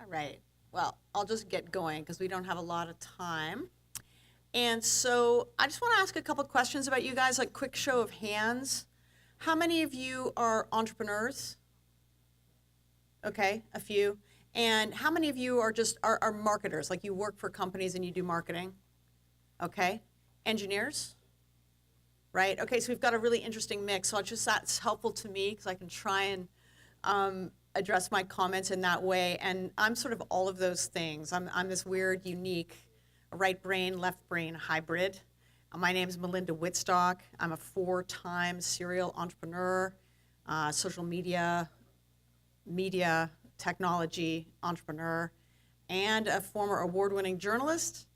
All right. Well, I'll just get going because we don't have a lot of time. And so I just want to ask a couple questions about you guys, like quick show of hands. How many of you are entrepreneurs? Okay, a few. And how many of you are just are marketers, like you work for companies and you do marketing? Okay. Engineers? Right? Okay, so we've got a really interesting mix. So that's helpful to me because I can try and address my comments in that way. And I'm sort of all of those things. I'm this weird, unique, right brain, left brain hybrid. My name is Melinda Wittstock. I'm a 4-time serial entrepreneur, social media, technology entrepreneur, and a former award-winning journalist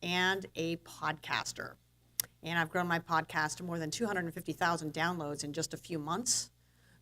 and a podcaster. And I've grown my podcast to more than 250,000 downloads in just a few months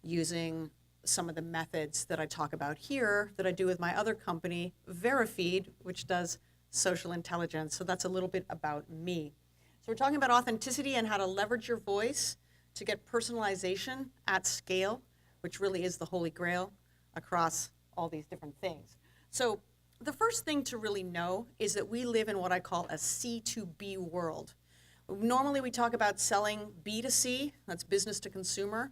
using some of the methods that I talk about here that I do with my other company, Verifeed, which does social intelligence. So that's a little bit about me. So we're talking about authenticity and how to leverage your voice to get personalization at scale, which really is the holy grail across all these different things. So the first thing to really know is that we live in what I call a C2B world. Normally we talk about selling B2C, that's business to consumer.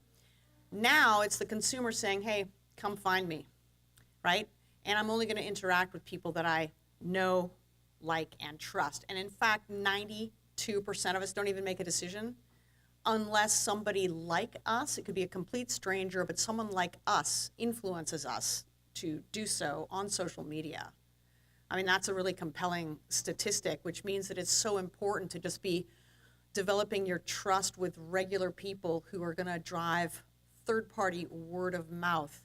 Now it's the consumer saying, hey, come find me, right? And I'm only going to interact with people that I know, like, and trust. And in fact, 92% of us don't even make a decision unless somebody like us, it could be a complete stranger, but someone like us influences us to do so on social media. I mean, that's a really compelling statistic, which means that it's so important to just be developing your trust with regular people who are going to drive third-party word of mouth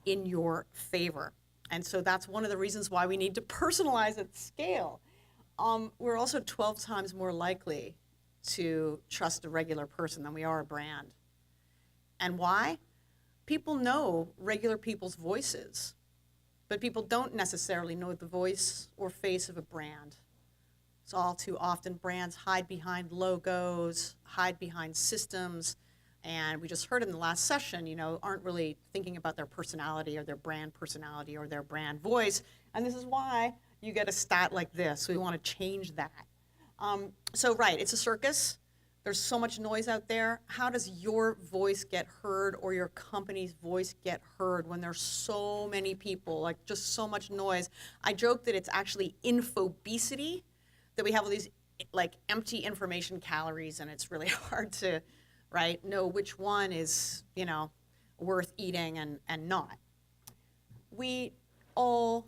in your favor. And so that's one of the reasons why we need to personalize at scale. We're also 12 times more likely to trust a regular person than we are a brand. And why? People know regular people's voices, but people don't necessarily know the voice or face of a brand. So all too often brands hide behind logos, hide behind systems, and we just heard in the last session, aren't really thinking about their personality or their brand personality or their brand voice. And this is why you get a stat like this. So we want to change that. So right, it's a circus. There's so much noise out there. How does your voice get heard or your company's voice get heard when there's so many people, like just so much noise? I joke that it's actually infobesity, that we have all these like empty information calories, and it's really hard to, right, know which one is, worth eating and not. We all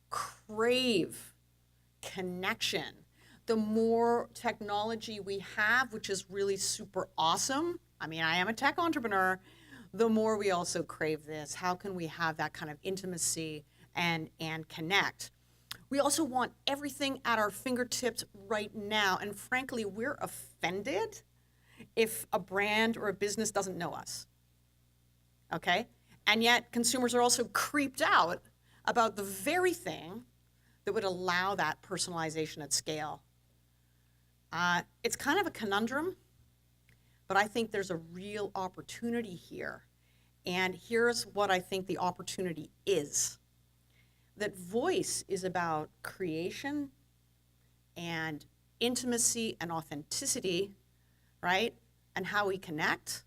crave connection. The more technology we have, which is really super awesome, I mean, I am a tech entrepreneur, the more we also crave this. How can we have that kind of intimacy and connect? We also want everything at our fingertips right now. And frankly, we're offended if a brand or a business doesn't know us, okay? And yet consumers are also creeped out about the very thing that would allow that personalization at scale. It's kind of a conundrum, but I think there's a real opportunity here. And here's what I think the opportunity is. That voice is about creation and intimacy and authenticity, right? And how we connect,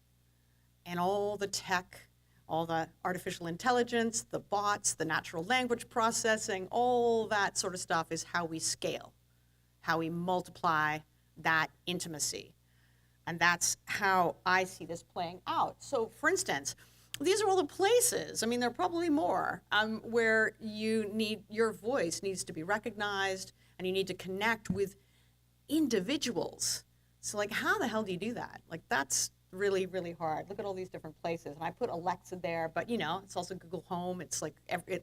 and all the tech, all the artificial intelligence, the bots, the natural language processing, all that sort of stuff is how we scale, how we multiply that intimacy. And that's how I see this playing out. So for instance, these are all the places, I mean, there are probably more, where your voice needs to be recognized and you need to connect with individuals. So like, how the hell do you do that? Like, that's really, really hard. Look at all these different places. And I put Alexa there, but it's also Google Home. It's like,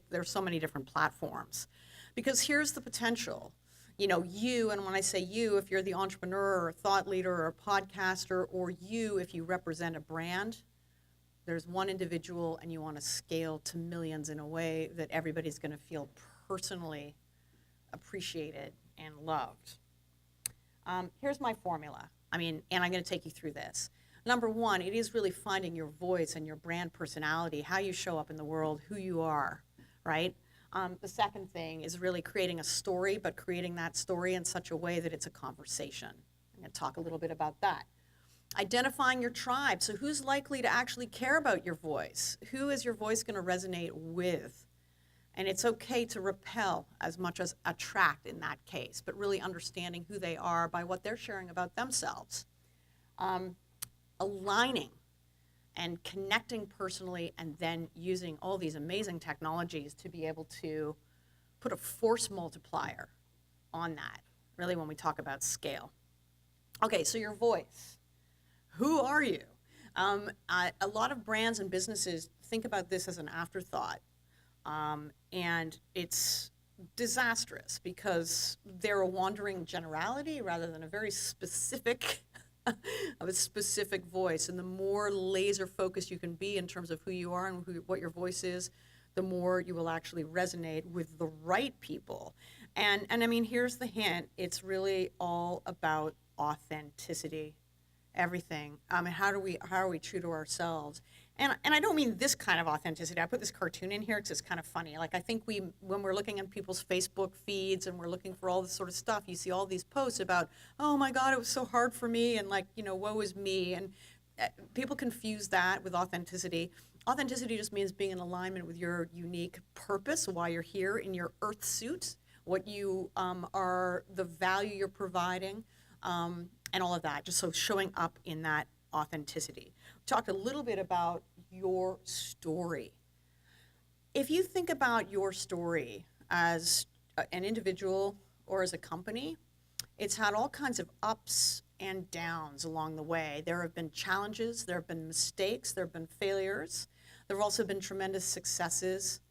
there's so many different platforms. Because here's the potential. You, and when I say you, if you're the entrepreneur or thought leader or a podcaster, or you, if you represent a brand, there's one individual and you want to scale to millions in a way that everybody's going to feel personally appreciated and loved. Here's my formula. And I'm going to take you through this. Number one, it is really finding your voice and your brand personality, how you show up in the world, who you are, right? The second thing is really creating a story, but creating that story in such a way that it's a conversation. I'm going to talk a little bit about that. Identifying your tribe. So who's likely to actually care about your voice? Who is your voice going to resonate with? And it's okay to repel as much as attract in that case, but really understanding who they are by what they're sharing about themselves. Aligning and connecting personally, and then using all these amazing technologies to be able to put a force multiplier on that, really, when we talk about scale. Okay, so your voice. Who are you? A lot of brands and businesses think about this as an afterthought, and it's disastrous because they're a wandering generality rather than a very specific of a specific voice. And the more laser focused you can be in terms of who you are and what your voice is, the more you will actually resonate with the right people. And I mean, here's the hint. It's really all about authenticity. Everything. And how are we true to ourselves? And I don't mean this kind of authenticity. I put this cartoon in here because it's kind of funny. Like, I think when we're looking at people's Facebook feeds and we're looking for all this sort of stuff, you see all these posts about, oh my God, it was so hard for me, and like, woe is me. And people confuse that with authenticity. Authenticity just means being in alignment with your unique purpose, why you're here in your earth suit, what you are, the value you're providing, and all of that. Just so showing up in that authenticity. We talked a little bit about your story. If you think about your story as an individual or as a company, it's had all kinds of ups and downs along the way. There have been challenges, there have been mistakes, there have been failures. There have also been tremendous successes.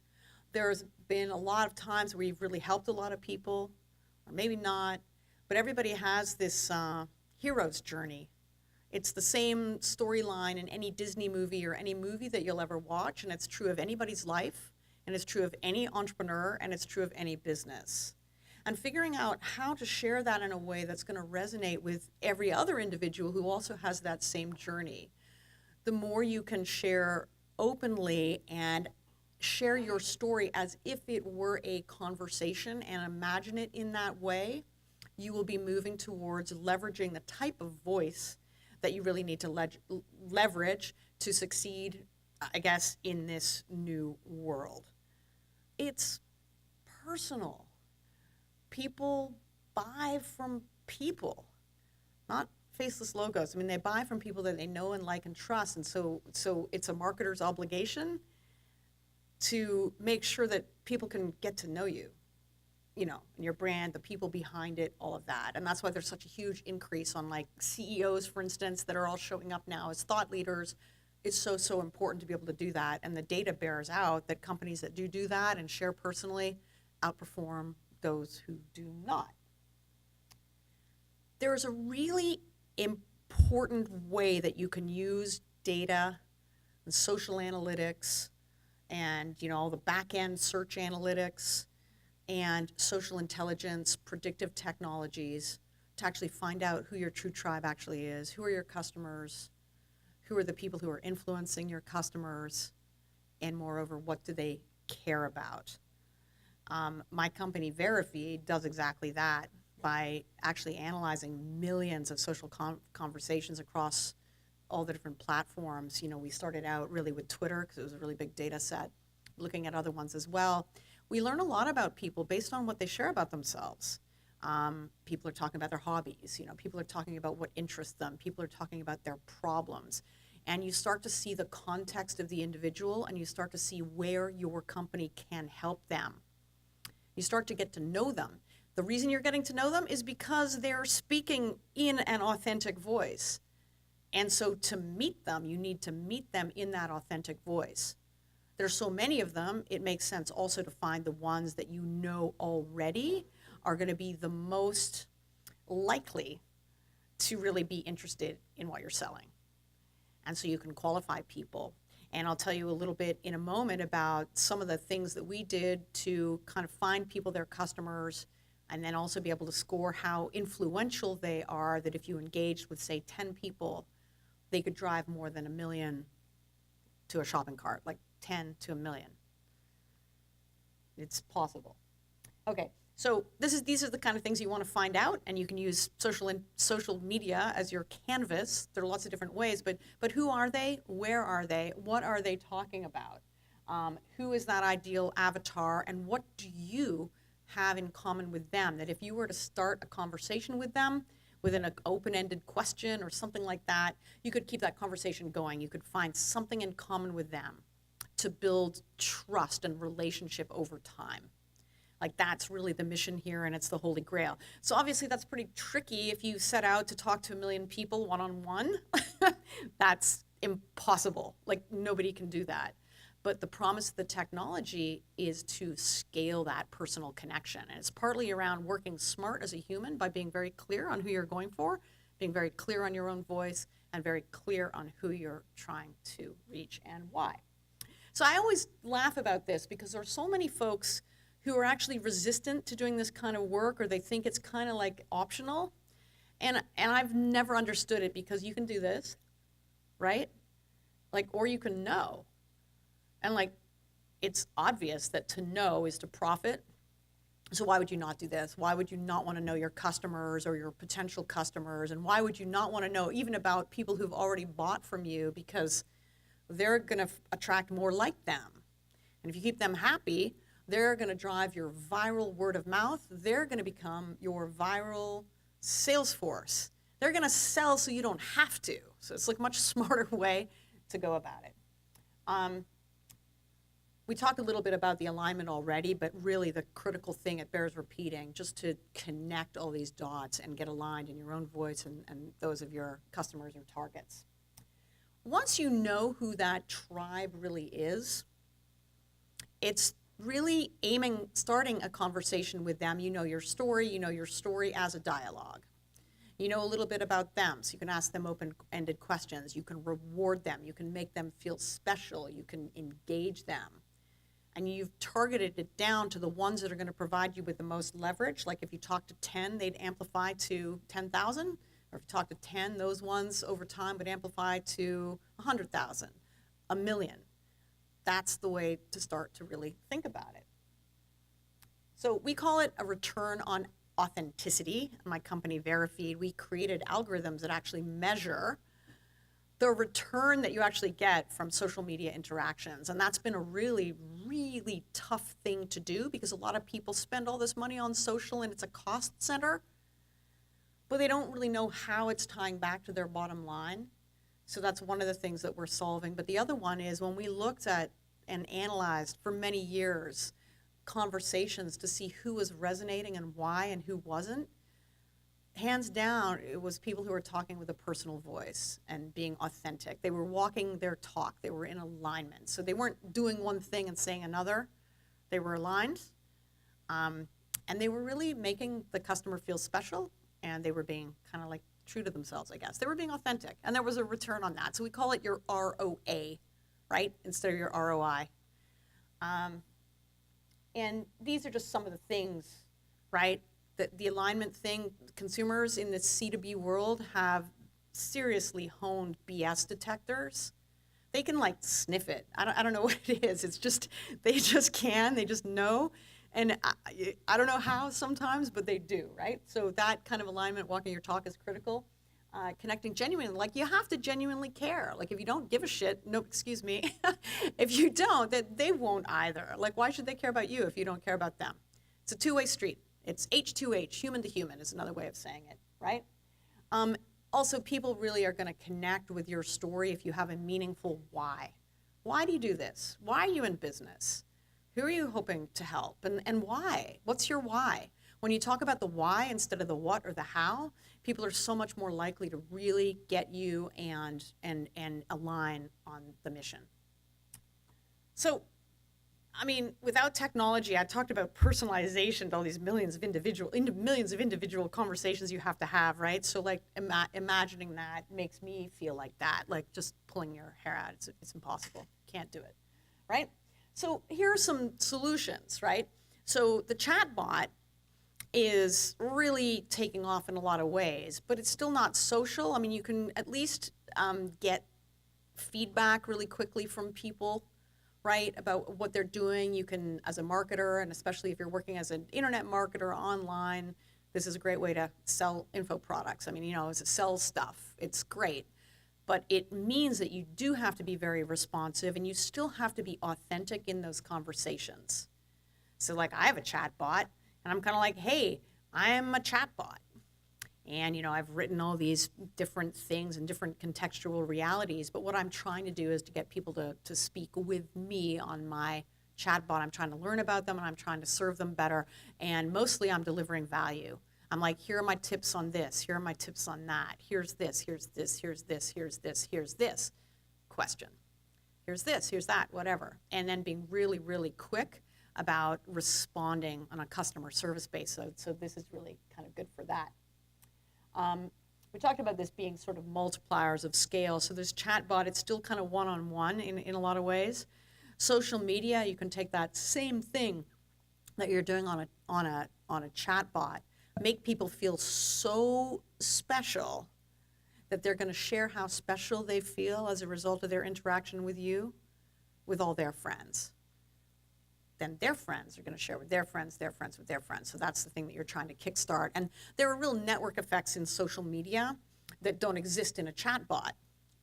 There's been a lot of times where you've really helped a lot of people, or maybe not, but everybody has this hero's journey. It's the same storyline in any Disney movie or any movie that you'll ever watch, and it's true of anybody's life, and it's true of any entrepreneur, and it's true of any business. And figuring out how to share that in a way that's going to resonate with every other individual who also has that same journey. The more you can share openly and share your story as if it were a conversation and imagine it in that way, you will be moving towards leveraging the type of voice that you really need to leverage to succeed, I guess, in this new world. It's personal. People buy from people, not faceless logos. I mean, they buy from people that they know and like and trust, and so it's a marketer's obligation to make sure that people can get to know you, and your brand, the people behind it, all of that. And that's why there's such a huge increase on like CEOs, for instance, that are all showing up now as thought leaders. It's so important to be able to do that. And the data bears out that companies that do that and share personally outperform those who do not. There is a really important way that you can use data and social analytics and all the back-end search analytics and social intelligence, predictive technologies to actually find out who your true tribe actually is, who are your customers, who are the people who are influencing your customers, and moreover, what do they care about. My company, Verifeed, does exactly that by actually analyzing millions of social conversations across all the different platforms. We started out really with Twitter because it was a really big data set, looking at other ones as well. We learn a lot about people based on what they share about themselves. People are talking about their hobbies, people are talking about what interests them, people are talking about their problems. And you start to see the context of the individual, and you start to see where your company can help them. You start to get to know them. The reason you're getting to know them is because they're speaking in an authentic voice. And so to meet them, you need to meet them in that authentic voice. There's so many of them, it makes sense also to find the ones that you know already are going to be the most likely to really be interested in what you're selling. And so you can qualify people. And I'll tell you a little bit in a moment about some of the things that we did to kind of find people, their customers, and then also be able to score how influential they are, that if you engaged with, say, 10 people, they could drive more than $1 million to a shopping cart, like 10 to $1 million. It's possible. Okay, so these are the kind of things you want to find out, and you can use social media as your canvas. There are lots of different ways, but who are they? Where are they? What are they talking about? Who is that ideal avatar, and what do you have in common with them? That if you were to start a conversation with them with an open-ended question or something like that, you could keep that conversation going. You could find something in common with them to build trust and relationship over time. Like, that's really the mission here, and it's the Holy Grail. So obviously that's pretty tricky if you set out to talk to 1 million people one-on-one. That's impossible. Like, nobody can do that. But the promise of the technology is to scale that personal connection. And it's partly around working smart as a human by being very clear on who you're going for, being very clear on your own voice, and very clear on who you're trying to reach and why. So I always laugh about this because there are so many folks who are actually resistant to doing this kind of work, or they think it's kind of like optional. And I've never understood it, because you can do this, right? Like, or you can know. And like, it's obvious that to know is to profit. So why would you not do this? Why would you not want to know your customers or your potential customers? And why would you not want to know even about people who've already bought from you, because they're going to attract more like them. And if you keep them happy, they're going to drive your viral word of mouth. They're going to become your viral sales force. They're going to sell so you don't have to. So it's like a much smarter way to go about it. We talked a little bit about the alignment already, but really the critical thing, it bears repeating, just to connect all these dots and get aligned in your own voice and those of your customers or targets. Once you know who that tribe really is, it's really starting a conversation with them. You know your story as a dialogue. You know a little bit about them, so you can ask them open-ended questions. You can reward them. You can make them feel special. You can engage them. And you've targeted it down to the ones that are going to provide you with the most leverage. Like if you talk to 10, they'd amplify to 10,000. Or if you talk to 10, those ones over time would amplify to 100,000, 1 million. That's the way to start to really think about it. So we call it a return on authenticity. In my company, Verifeed, we created algorithms that actually measure the return that you actually get from social media interactions. And that's been a really, really tough thing to do, because a lot of people spend all this money on social and it's a cost center, but they don't really know how it's tying back to their bottom line. So that's one of the things that we're solving. But the other one is, when we looked at and analyzed for many years conversations to see who was resonating and why and who wasn't, hands down, it was people who were talking with a personal voice and being authentic. They were walking their talk. They were in alignment. So they weren't doing one thing and saying another. They were aligned. And they were really making the customer feel special, and they were being kind of like true to themselves, I guess. They were being authentic, and there was a return on that. So we call it your ROA, right, instead of your ROI. And these are just some of the things, right? The alignment thing, consumers in the C2B world have seriously honed BS detectors. They can like sniff it. I don't know what it is. It's just, they just know. And I don't know how sometimes, but they do, right? So that kind of alignment, walking your talk, is critical. Connecting genuinely, like you have to genuinely care. Like if you don't give a shit, no, excuse me, if you don't, that they won't either. Like why should they care about you if you don't care about them? It's a two-way street. It's H2H, human to human is another way of saying it, right? Also, people really are going to connect with your story if you have a meaningful why. Why do you do this? Why are you in business? Who are you hoping to help? And why? What's your why? When you talk about the why instead of the what or the how, people are so much more likely to really get you and align on the mission. So, I mean, without technology, I talked about personalization to all these millions of individual conversations you have to have, right? So like imagining that makes me feel like that, like just pulling your hair out. It's impossible. Can't do it, right? So here are some solutions, right? So the chatbot is really taking off in a lot of ways, but it's still not social. I mean, you can at least get feedback really quickly from people right, about what they're doing. You can, as a marketer, and especially if you're working as an internet marketer online, this is a great way to sell info products. I mean, as it sells stuff, it's great. But it means that you do have to be very responsive, and you still have to be authentic in those conversations. So like I have a chat bot, and I'm kind of like, hey, I'm a chat bot. And, I've written all these different things and different contextual realities. But what I'm trying to do is to get people to speak with me on my chatbot. I'm trying to learn about them, and I'm trying to serve them better. And mostly I'm delivering value. I'm like, here are my tips on this. Here are my tips on that. Here's this, here's this, here's this, here's this, here's this. Question. Here's this, here's that, whatever. And then being really, really quick about responding on a customer service basis. So this is really kind of good for that. We talked about this being sort of multipliers of scale. So this chatbot, it's still kind of one-on-one in a lot of ways. Social media, you can take that same thing that you're doing on a chatbot, make people feel so special that they're going to share how special they feel as a result of their interaction with you with all their friends. Then their friends are going to share with their friends, their friends with their friends. So that's the thing that you're trying to kickstart. And there are real network effects in social media that don't exist in a chatbot,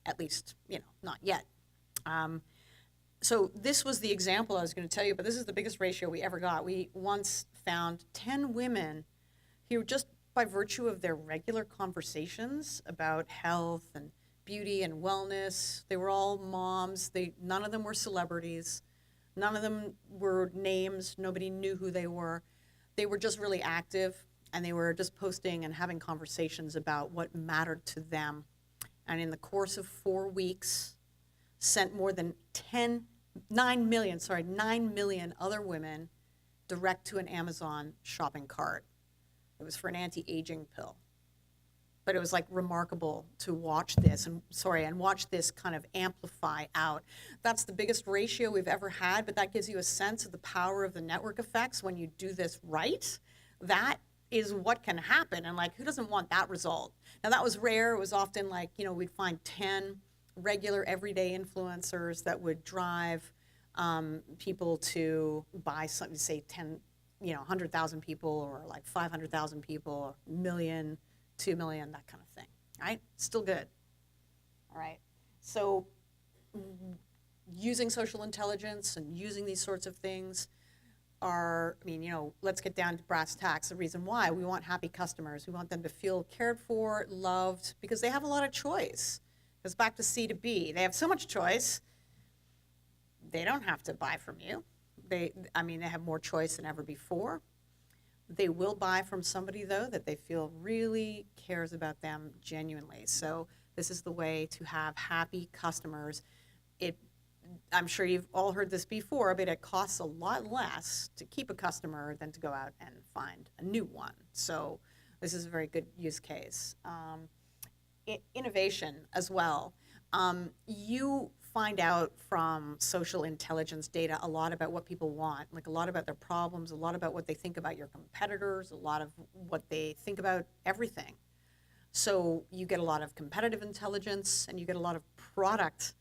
at least, not yet. So this was the example I was going to tell you, but this is the biggest ratio we ever got. We once found 10 women who, just by virtue of their regular conversations about health and beauty and wellness, they were all moms. None of them were celebrities. None of them were names. Nobody knew who they were. They were just really active, and they were just posting and having conversations about what mattered to them. And in the course of 4 weeks, sent more than 9 million other women direct to an Amazon shopping cart. It was for an anti-aging pill. But it was like remarkable to watch this and watch this kind of amplify out. That's the biggest ratio we've ever had, but that gives you a sense of the power of the network effects when you do this right. That is what can happen. And like, who doesn't want that result? Now that was rare. It was often like, we'd find 10 regular everyday influencers that would drive people to buy something, say 10, 100,000 people, or like 500,000 people, or a million, 2 million, that kind of thing, right? Still good. All right. So using social intelligence and using these sorts of things let's get down to brass tacks. The reason why we want happy customers, we want them to feel cared for, loved, because they have a lot of choice. It goes back to C to B. They have so much choice. They don't have to buy from you. They have more choice than ever before. They will buy from somebody, though, that they feel really cares about them genuinely. So this is the way to have happy customers. I'm sure you've all heard this before, but it costs a lot less to keep a customer than to go out and find a new one. So this is a very good use case. Innovation as well. You find out from social intelligence data a lot about what people want, like a lot about their problems, a lot about what they think about your competitors, a lot of what they think about everything. So you get a lot of competitive intelligence, and you get a lot of product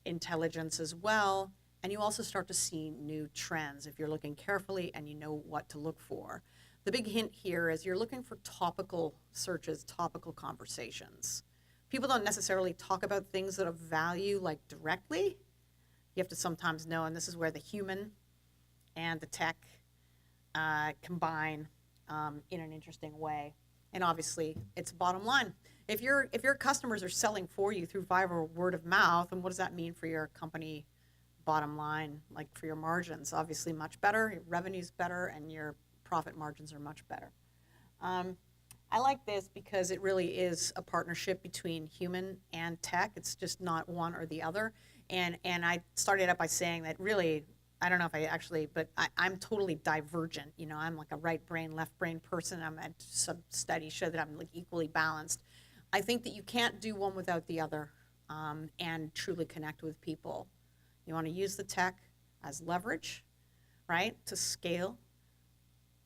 intelligence as well. And you also start to see new trends if you're looking carefully and you know what to look for. The big hint here is you're looking for topical searches, topical conversations. People don't necessarily talk about things that of value like directly. You have to sometimes know, and this is where the human and the tech combine in an interesting way. And obviously, it's bottom line. If your customers are selling for you through viral word of mouth, and what does that mean for your company bottom line, like for your margins? Obviously much better, your revenue's better, and your profit margins are much better. I like this because it really is a partnership between human and tech. It's just not one or the other. And I started out by saying that really, I don't know if I actually, but I'm totally divergent. I'm like a right brain, left brain person. Some studies show that I'm like equally balanced. I think that you can't do one without the other and truly connect with people. You want to use the tech as leverage, right, to scale,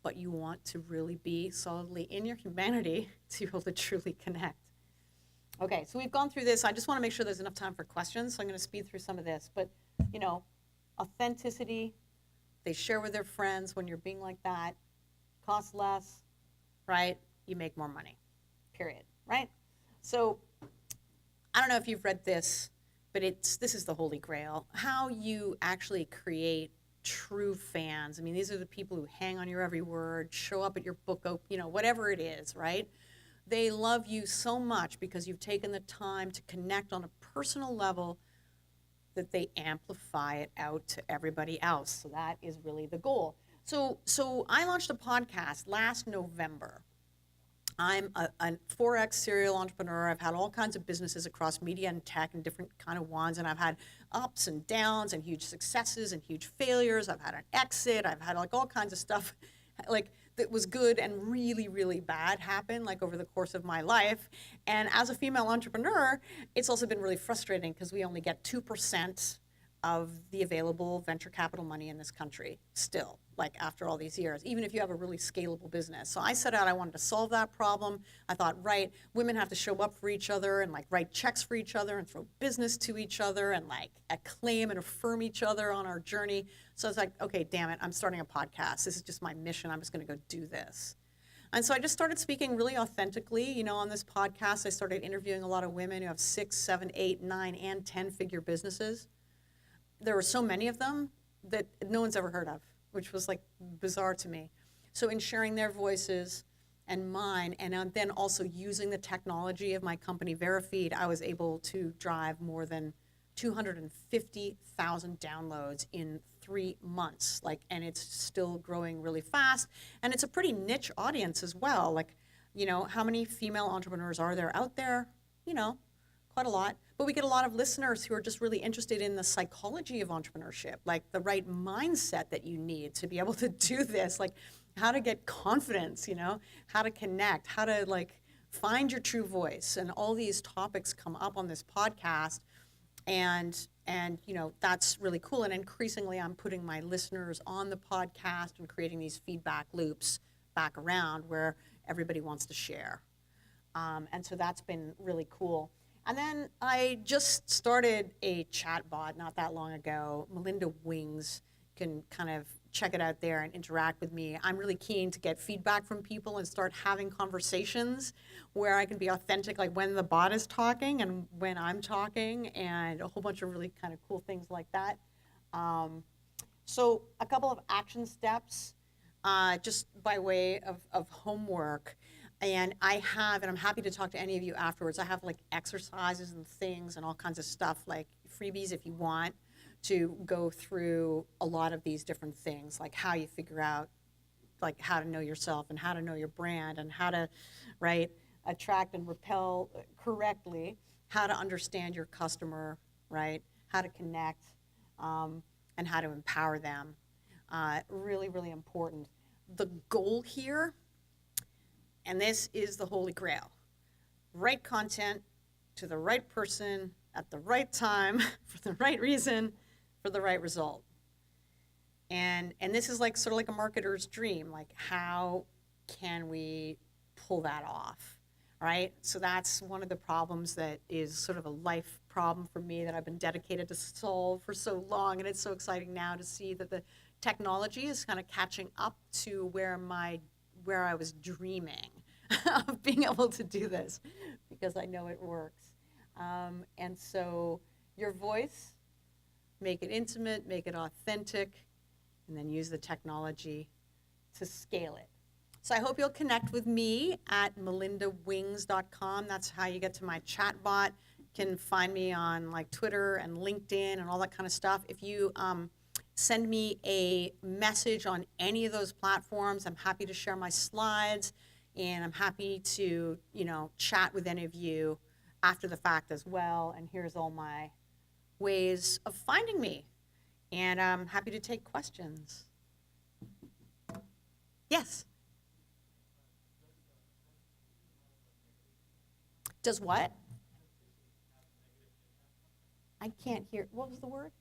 but you want to really be solidly in your humanity to be able to truly connect. Okay, so we've gone through this. I just want to make sure there's enough time for questions, so I'm going to speed through some of this. But, authenticity. They share with their friends when you're being like that. Costs less, right? You make more money, period, right? So I don't know if you've read this, but this is the holy grail. How you actually create true fans. I mean, these are the people who hang on your every word, show up at your book, whatever it is, right? They love you so much because you've taken the time to connect on a personal level that they amplify it out to everybody else. So that is really the goal. So I launched a podcast last November. I'm a 4X serial entrepreneur. I've had all kinds of businesses across media and tech and different kind of ones, and I've had ups and downs and huge successes and huge failures. I've had an exit. I've had like all kinds of stuff like that was good and really, really bad happen like over the course of my life. And as a female entrepreneur, it's also been really frustrating because we only get 2% of the available venture capital money in this country still, like after all these years, even if you have a really scalable business. So I set out, I wanted to solve that problem. I thought, right, women have to show up for each other and like write checks for each other and throw business to each other and like acclaim and affirm each other on our journey. So I was like, okay, damn it, I'm starting a podcast. This is just my mission. I'm just gonna go do this. And so I just started speaking really authentically, on this podcast. I started interviewing a lot of women who have 6, 7, 8, 9, and 10-figure businesses. There were so many of them that no one's ever heard of, which was like bizarre to me. So in sharing their voices and mine, and then also using the technology of my company Verifeed, I was able to drive more than 250,000 downloads in 3 months. And it's still growing really fast. And it's a pretty niche audience as well. How many female entrepreneurs are there out there? Quite a lot. But we get a lot of listeners who are just really interested in the psychology of entrepreneurship, like the right mindset that you need to be able to do this, like how to get confidence, how to connect, how to find your true voice. And all these topics come up on this podcast. And that's really cool. And increasingly, I'm putting my listeners on the podcast and creating these feedback loops back around where everybody wants to share. And so that's been really cool. And then I just started a chat bot not that long ago. Melinda Wings, can kind of check it out there and interact with me. I'm really keen to get feedback from people and start having conversations where I can be authentic, like when the bot is talking and when I'm talking, and a whole bunch of really kind of cool things like that. So a couple of action steps, just by way of homework. And I'm happy to talk to any of you afterwards. I have exercises and things and all kinds of stuff, like freebies if you want to go through a lot of these different things, like how you figure out how to know yourself and how to know your brand and how to, attract and repel correctly, how to understand your customer, how to connect, and how to empower them. Really, really important. The goal here, and this is the holy grail, right content to the right person at the right time for the right reason for the right result. And this is sort of like a marketer's dream, how can we pull that off, right? So that's one of the problems that is sort of a life problem for me that I've been dedicated to solve for so long, and it's so exciting now to see that the technology is kind of catching up to where I was dreaming of being able to do this, because I know it works. And so your voice, make it intimate, make it authentic, and then use the technology to scale it. So I hope you'll connect with me at melindawings.com. That's how you get to my chat bot. You can find me on Twitter and LinkedIn and all that kind of stuff. If you send me a message on any of those platforms, I'm happy to share my slides, and I'm happy to chat with any of you after the fact as well. And here's all my ways of finding me, and I'm happy to take questions. Yes? Does what? I can't hear. What was the word?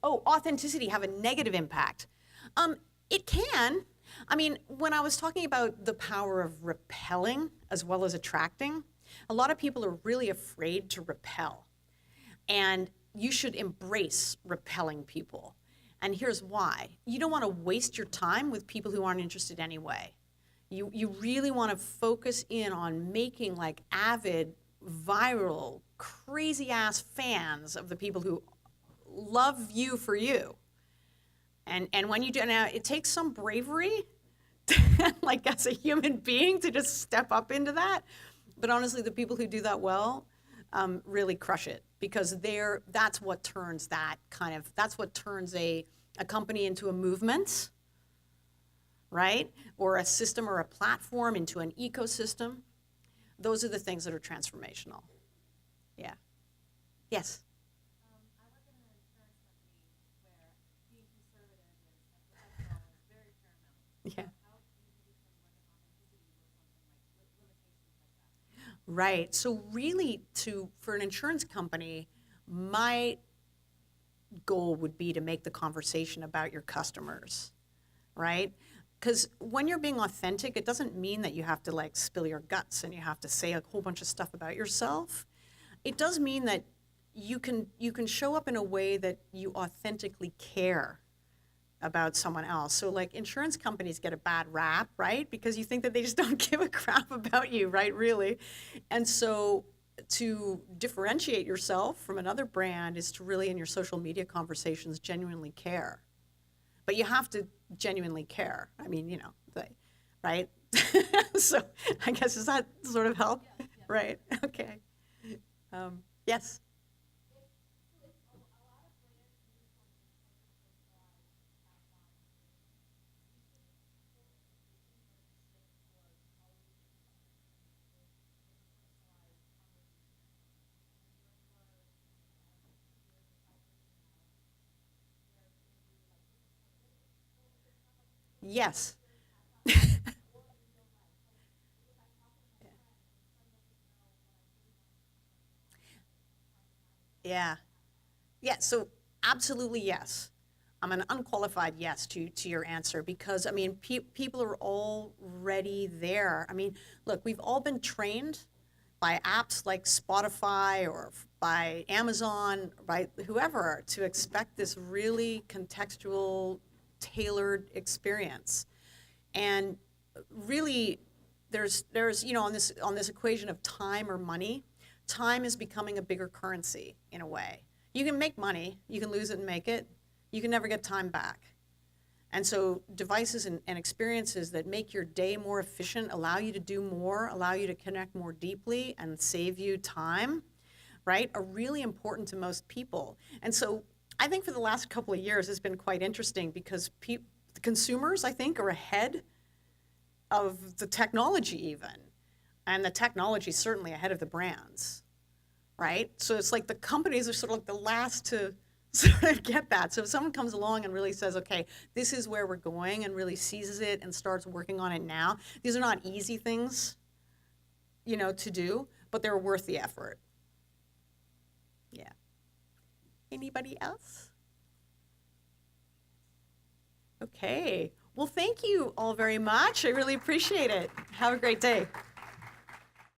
Oh, authenticity have a negative impact. It can. I mean, when I was talking about the power of repelling as well as attracting, a lot of people are really afraid to repel. And you should embrace repelling people. And here's why. You don't want to waste your time with people who aren't interested anyway. You really want to focus in on making like avid, viral, crazy ass fans of the people who love you for you. And when you do, now it takes some bravery, like as a human being, to just step up into that. But honestly, the people who do that well really crush it, because that's what turns a company into a movement, right? Or a system or a platform into an ecosystem. Those are the things that are transformational. Yeah. Yes. I work in an insurance company where being conservative is a professional is very paramount. Yeah. How easy can work in authenticity with something like limitations like that? Right. So really, for an insurance company, my goal would be to make the conversation about your customers, right? Because when you're being authentic, it doesn't mean that you have to like spill your guts and you have to say a whole bunch of stuff about yourself. It does mean that you can show up in a way that you authentically care about someone else. So like insurance companies get a bad rap, right? Because you think that they just don't give a crap about you, right? Really. And so to differentiate yourself from another brand is to really in your social media conversations genuinely care. But you have to genuinely care. I mean, right? So I guess, does that sort of help? Yeah. Right, okay. Yes? Yes. Yeah. Yeah, so absolutely yes. I'm an unqualified yes to your answer, because I mean people are already there. I mean, look, we've all been trained by apps like Spotify or by Amazon, by whoever, to expect this really contextual, tailored experience. And really, there's on this equation of time or money, time is becoming a bigger currency in a way. You can make money, you can lose it and make it, you can never get time back. And so devices and experiences that make your day more efficient, allow you to do more, allow you to connect more deeply and save you time, right, are really important to most people. And so I think for the last couple of years it's been quite interesting, because the consumers, I think, are ahead of the technology even. And the technology is certainly ahead of the brands, right? So it's like the companies are sort of like the last to sort of get that. So if someone comes along and really says, okay, this is where we're going, and really seizes it and starts working on it now, these are not easy things, to do, but they're worth the effort. Yeah. Anybody else? Okay. Well, thank you all very much. I really appreciate it. Have a great day.